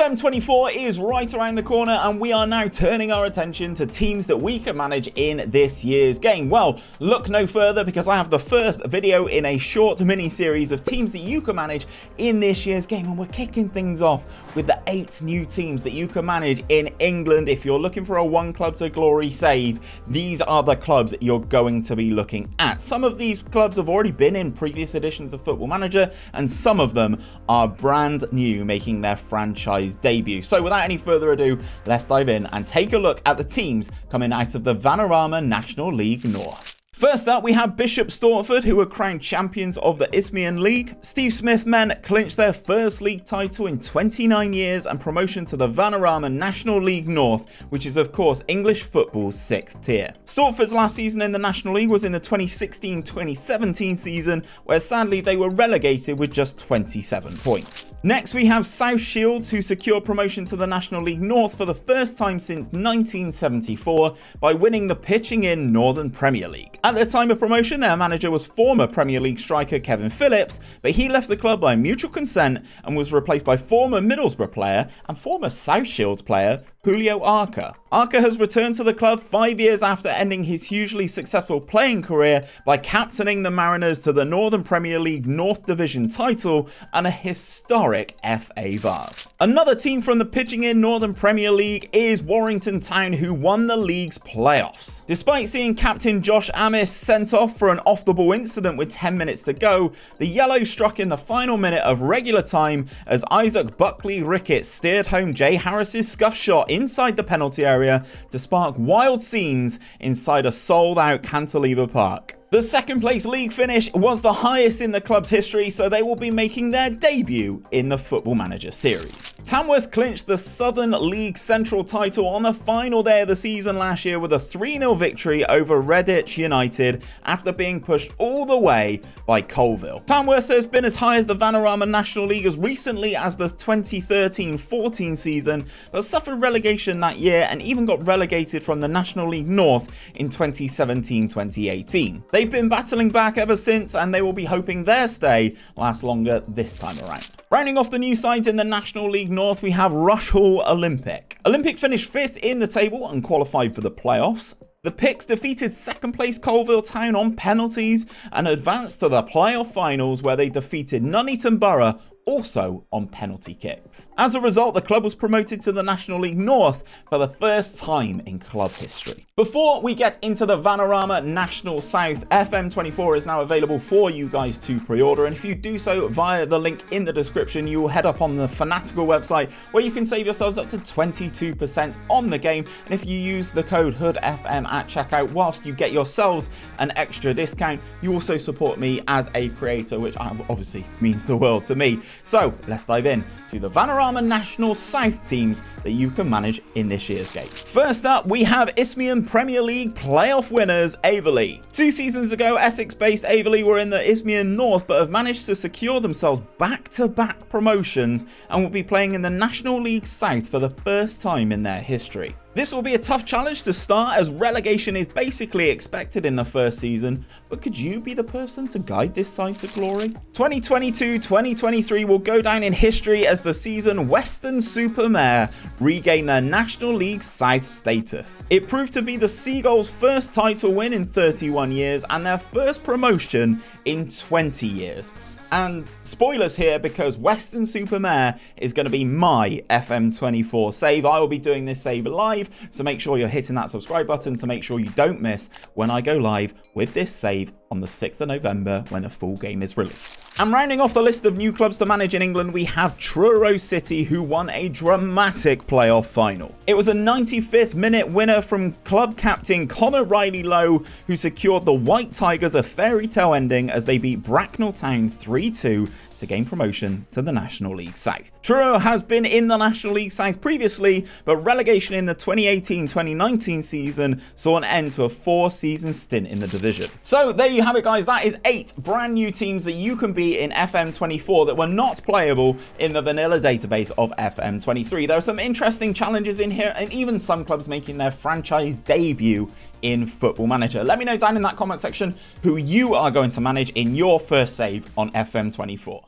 FM24 is right around the corner, and we are now turning our attention to teams that we can manage in this year's game. Well, look no further, because I have the first video in a short mini-series of teams that you can manage in this year's game, and we're kicking things off with the 8 new teams that you can manage in England. If you're looking for a one club to glory save, these are the clubs you're going to be looking at. Some of these clubs have already been in previous editions of Football Manager, and some of them are brand new, making their franchise debut. So without any further ado, let's dive in and take a look at the teams coming out of the 𝗕𝗏𝗯 National League North. First up, we have Bishop Stortford, who were crowned champions of the Isthmian League. Steve Smith men clinched their first league title in 29 years and promotion to the 𝗕𝗏𝗯 National League North, which is of course English football's 6th tier. Stortford's last season in the National League was in the 2016-2017 season, where sadly they were relegated with just 27 points. Next, we have South Shields, who secured promotion to the National League North for the first time since 1974 by winning the Pitching In Northern Premier League. At the time of promotion, their manager was former Premier League striker Kevin Phillips, but he left the club by mutual consent and was replaced by former Middlesbrough player and former South Shields player Julio Arca. Arca has returned to the club 5 years after ending his hugely successful playing career by captaining the Mariners to the Northern Premier League North Division title and a historic FA Vase. Another team from the Pitching In Northern Premier League is Warrington Town, who won the league's playoffs. Despite seeing captain Josh Amis sent off for an off-the-ball incident with 10 minutes to go, the Yellows struck in the final minute of regular time as Isaac Buckley-Ricketts steered home Jay Harris's scuff shot inside the penalty area to spark wild scenes inside a sold-out Cantilever Park. The second place league finish was the highest in the club's history, so they will be making their debut in the Football Manager series. Tamworth clinched the Southern League Central title on the final day of the season last year with a 3-0 victory over 𝗕𝗏𝗯 after being pushed all the way by Coalville. Tamworth has been as high as the 𝗕𝗏𝗯 National League as recently as the 2013-14 season, but suffered relegation that year and even got relegated from the National League North in 2017-2018. They've been battling back ever since, and they will be hoping their stay lasts longer this time around. Rounding off the new sides in the National League North, we have Rushall Olympic. Olympic finished 5th in the table and qualified for the playoffs. The Picks defeated second place Coalville Town on penalties and advanced to the playoff finals, where they defeated Nuneaton Borough also on penalty kicks. As a result, the club was promoted to the National League North for the first time in club history. Before we get into the 𝗕𝗏𝗯 National South, FM24 is now available for you guys to pre-order, and if you do so via the link in the description, you will head up on the Fanatical website where you can save yourselves up to 22% on the game, and if you use the code HOODFM at checkout, whilst you get yourselves an extra discount, you also support me as a creator, which obviously means the world to me. So let's dive in to the 𝗕𝗏𝗯 National South teams that you can manage in this year's game. First up, we have Isthmian Premier League playoff winners Averley. 2 seasons ago, Essex-based Averley were in the Isthmian North, but have managed to secure themselves back-to-back promotions and will be playing in the National League South for the first time in their history. This will be a tough challenge to start, as relegation is basically expected in the first season, but could you be the person to guide this side to glory? 2022-2023 will go down in history as the season 𝗲𝗏𝗡𝗎 regained their National League South status. It proved to be the Seagulls' first title win in 31 years and their first promotion in 20 years. And spoilers here, because 𝗲𝗏𝗡𝗎 is going to be my FM24 save. I will be doing this save live, so make sure you're hitting that subscribe button to make sure you don't miss when I go live with this save on the 6th of November when the full game is released. And rounding off the list of new clubs to manage in England, we have Truro City, who won a dramatic playoff final. It was a 95th minute winner from club captain Conor Riley-Lowe, who secured the White Tigers a fairy tale ending as they beat Bracknell Town 3-2 to gain promotion to the National League South. Truro has been in the National League South previously, but relegation in the 2018-2019 season saw an end to a 4-season stint in the division. So there you have it, guys. That is 8 brand new teams that you can be in FM24 that were not playable in the vanilla database of FM23. There are some interesting challenges in here, and even some clubs making their franchise debut in Football Manager. Let me know down in that comment section who you are going to manage in your first save on FM24.